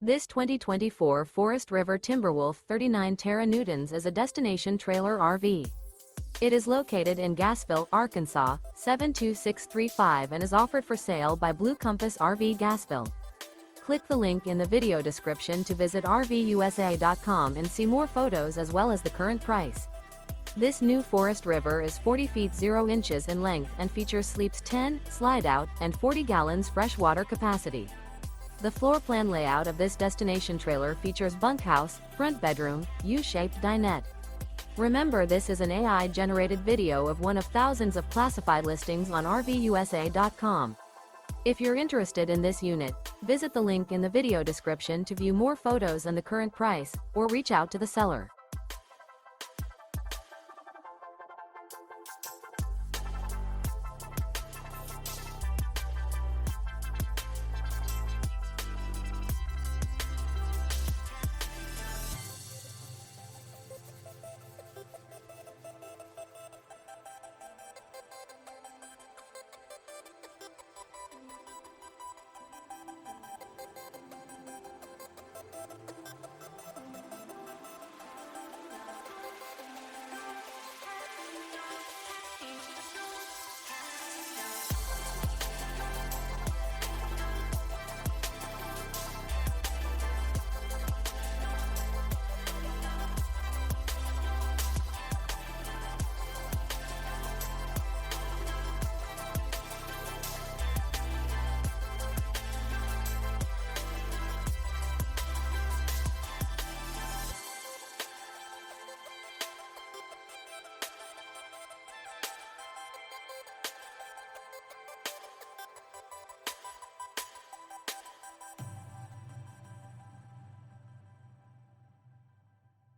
This 2024 Forest River Timberwolf 39 Newtons is a destination trailer RV. It is located in Gassville, Arkansas, 72635 and is offered for sale by Blue Compass RV Gassville. Click the link in the video description to visit RVUSA.com and see more photos as well as the current price. This new Forest River is 40 feet 0 inches in length and features sleeps 10, Slideout, and 40 gallons fresh water capacity. The floor plan layout of this destination trailer features bunkhouse, front bedroom, U-shaped dinette. Remember, this is an AI-generated video of one of thousands of classified listings on RVUSA.com. If you're interested in this unit, visit the link in the video description to view more photos and the current price, or reach out to the seller.